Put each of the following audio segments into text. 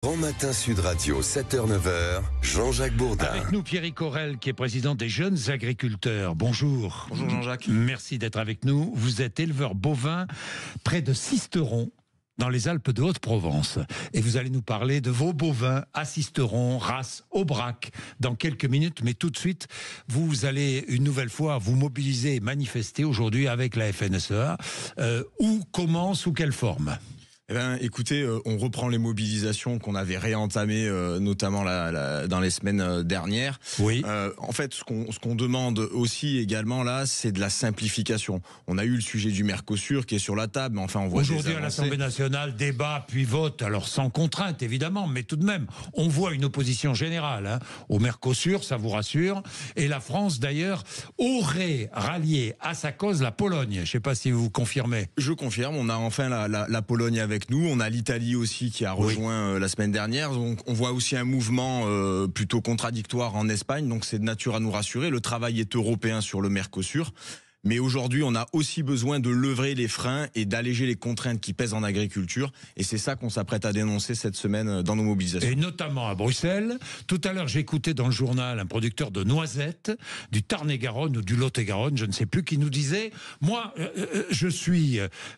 Grand Matin Sud Radio, 7h-9h, Jean-Jacques Bourdin. Avec nous, Pierrick Aurel, qui est président des Jeunes Agriculteurs. Bonjour. Bonjour Jean-Jacques. Merci d'être avec nous. Vous êtes éleveur bovin près de Sisteron, dans les Alpes de Haute-Provence. Et vous allez nous parler de vos bovins à Sisteron, race Aubrac, dans quelques minutes. Mais tout de suite, vous allez une nouvelle fois vous mobiliser et manifester aujourd'hui avec la FNSEA. Où, comment, sous quelle forme ? Eh bien, écoutez, on reprend les mobilisations qu'on avait réentamées, notamment dans les semaines dernières. Oui. En fait, ce qu'on demande aussi également là, c'est de la simplification. On a eu le sujet du Mercosur qui est sur la table, mais enfin, on voit aujourd'hui à l'Assemblée nationale, débat puis vote, alors sans contrainte évidemment, mais tout de même, on voit une opposition générale au Mercosur, ça vous rassure. Et la France d'ailleurs aurait rallié à sa cause la Pologne. Je ne sais pas si vous confirmez. Je confirme, on a enfin la Pologne avec nous, on a l'Italie aussi qui a rejoint la semaine dernière, donc on voit aussi un mouvement plutôt contradictoire en Espagne, donc c'est de nature à nous rassurer. Le travail est européen sur le Mercosur, mais aujourd'hui on a aussi besoin de lever les freins et d'alléger les contraintes qui pèsent en agriculture, et c'est ça qu'on s'apprête à dénoncer cette semaine dans nos mobilisations. Et notamment à Bruxelles. Tout à l'heure j'ai écouté dans le journal un producteur de noisettes du Tarn-et-Garonne ou du Lot-et-Garonne, je ne sais plus, qui nous disait « Moi,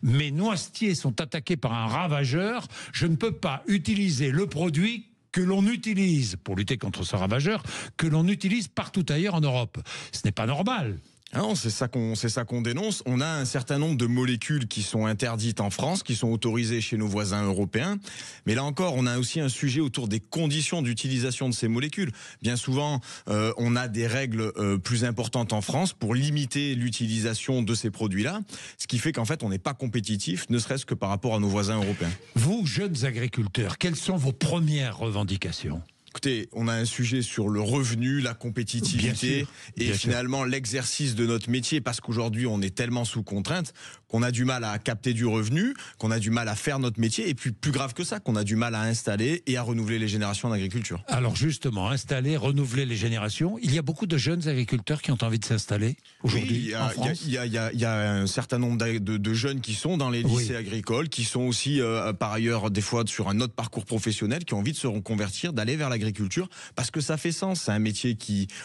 mes noisetiers sont attaqués par un ravageur, je ne peux pas utiliser le produit que l'on utilise pour lutter contre ce ravageur, que l'on utilise partout ailleurs en Europe. Ce n'est pas normal. » Non, c'est ça qu'on dénonce. On a un certain nombre de molécules qui sont interdites en France, qui sont autorisées chez nos voisins européens. Mais là encore, on a aussi un sujet autour des conditions d'utilisation de ces molécules. Bien souvent, on a des règles plus importantes en France pour limiter l'utilisation de ces produits-là, ce qui fait qu'en fait, on n'est pas compétitif, ne serait-ce que par rapport à nos voisins européens. Vous, jeunes agriculteurs, quelles sont vos premières revendications ? Écoutez, on a un sujet sur le revenu, la compétitivité et finalement l'exercice de notre métier, parce qu'aujourd'hui on est tellement sous contrainte qu'on a du mal à capter du revenu, qu'on a du mal à faire notre métier, et puis plus grave que ça, qu'on a du mal à installer et à renouveler les générations en agriculture. Alors justement, installer, renouveler les générations, il y a beaucoup de jeunes agriculteurs qui ont envie de s'installer aujourd'hui en France. Il y a un certain nombre de jeunes qui sont dans les lycées agricoles, qui sont aussi par ailleurs des fois sur un autre parcours professionnel, qui ont envie de se reconvertir, d'aller vers l'agriculture, parce que ça fait sens. C'est un métier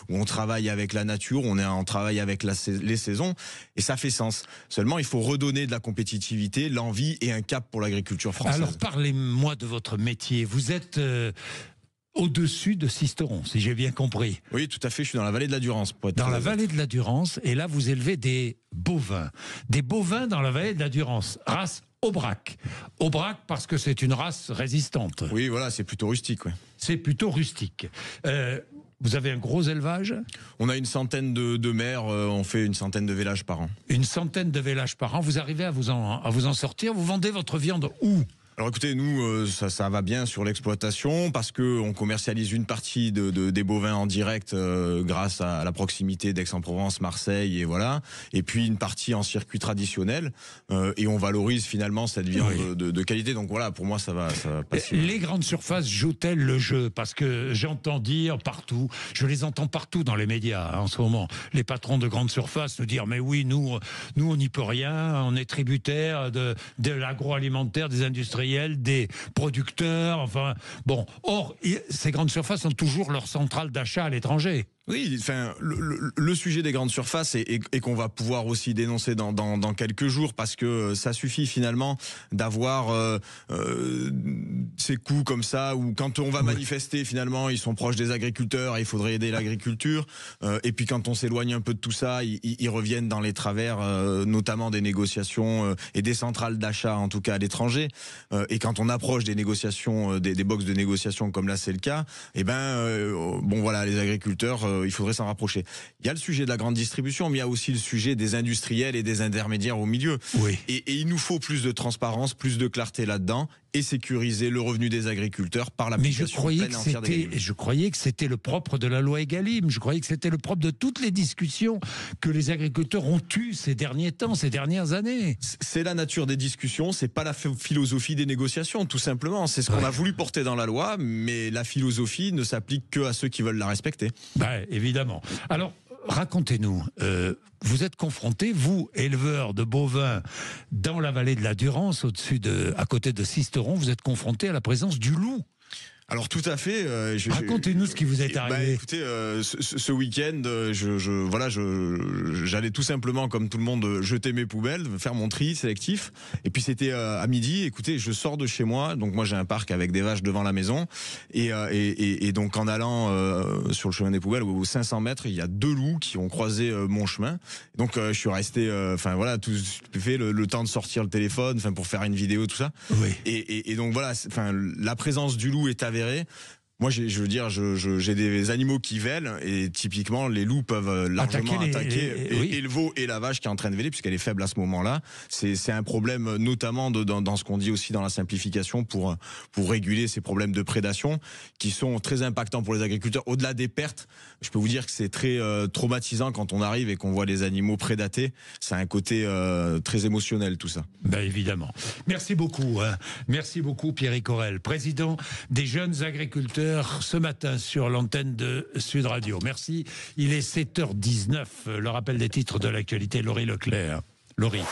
où on travaille avec la nature, on travaille avec les saisons, et ça fait sens. Seulement, il faut redonner de la compétitivité, l'envie et un cap pour l'agriculture française. Alors, parlez-moi de votre métier. Vous êtes au-dessus de Sisteron, si j'ai bien compris. Oui, tout à fait. Je suis dans la vallée de la Durance. Dans la vallée de la Durance, et là, vous élevez des bovins. Des bovins dans la vallée de la Durance, race Aubrac. Aubrac parce que c'est une race résistante. Oui, voilà, c'est plutôt rustique. Ouais. C'est plutôt rustique. Vous avez un gros élevage ? On a une centaine de mères, on fait une centaine de vélages par an. Une centaine de vélages par an. Vous arrivez à vous en sortir ? Vous vendez votre viande où ? Alors écoutez, nous, ça va bien sur l'exploitation, parce que on commercialise une partie des bovins en direct grâce à la proximité d'Aix-en-Provence, Marseille, et voilà. Et puis une partie en circuit traditionnel, et on valorise finalement cette viande de qualité. Donc voilà, pour moi, ça va passer. Les grandes surfaces jouent-elles le jeu ? Parce que j'entends dire partout, je les entends partout dans les médias en ce moment, les patrons de grandes surfaces nous dire mais oui, nous on n'y peut rien, on est tributaire de l'agroalimentaire, des industriels, des producteurs, enfin bon. Or, ces grandes surfaces ont toujours leur centrale d'achat à l'étranger. Oui, enfin, le sujet des grandes surfaces et qu'on va pouvoir aussi dénoncer dans quelques jours, parce que ça suffit finalement d'avoir ces coups comme ça, où quand on va manifester, finalement, ils sont proches des agriculteurs et il faudrait aider l'agriculture. Et puis quand on s'éloigne un peu de tout ça, ils reviennent dans les travers, notamment des négociations et des centrales d'achat, en tout cas à l'étranger. Et quand on approche des négociations, des boxes de négociation comme là c'est le cas, eh ben bon voilà, les agriculteurs, il faudrait s'en rapprocher. Il y a le sujet de la grande distribution, mais il y a aussi le sujet des industriels et des intermédiaires au milieu. Oui. Et il nous faut plus de transparence, plus de clarté là-dedans, et sécuriser le revenu des agriculteurs par l'application pleine et entière des légumes. Je croyais que c'était le propre de la loi Egalim. Je croyais que c'était le propre de toutes les discussions que les agriculteurs ont eues ces derniers temps, ces dernières années. C'est la nature des discussions, c'est pas la philosophie des négociations, tout simplement. C'est ce qu'on a voulu porter dans la loi, mais la philosophie ne s'applique que à ceux qui veulent la respecter. Évidemment. Alors, racontez-nous, vous êtes confronté, vous, éleveurs de bovins dans la vallée de la Durance, à côté de Sisteron, vous êtes confronté à la présence du loup. Alors tout à fait. Racontez-nous ce qui vous est arrivé. Écoutez, ce week-end, j'allais tout simplement, comme tout le monde, jeter mes poubelles, faire mon tri sélectif. Et puis c'était à midi. Écoutez, je sors de chez moi. Donc moi j'ai un parc avec des vaches devant la maison. Et donc en allant sur le chemin des poubelles, aux 500 mètres, il y a 2 loups qui ont croisé mon chemin. Donc je suis resté, tout fait le temps de sortir le téléphone, pour faire une vidéo, tout ça. Oui. Et donc voilà, la présence du loup est avérée. Moi, j'ai des animaux qui vèlent et typiquement les loups peuvent largement attaquer et le veau et la vache qui est en train de véler puisqu'elle est faible à ce moment-là. C'est un problème notamment dans ce qu'on dit aussi dans la simplification pour réguler ces problèmes de prédation qui sont très impactants pour les agriculteurs. Au-delà des pertes, je peux vous dire que c'est très traumatisant quand on arrive et qu'on voit les animaux prédatés. Ça a un côté très émotionnel tout ça. Ben évidemment. Merci beaucoup. Merci beaucoup Pierrick Orel, président des jeunes agriculteurs ce matin sur l'antenne de Sud Radio. Merci. Il est 7h19. Le rappel des titres de l'actualité, Laurie Leclerc. Laurie.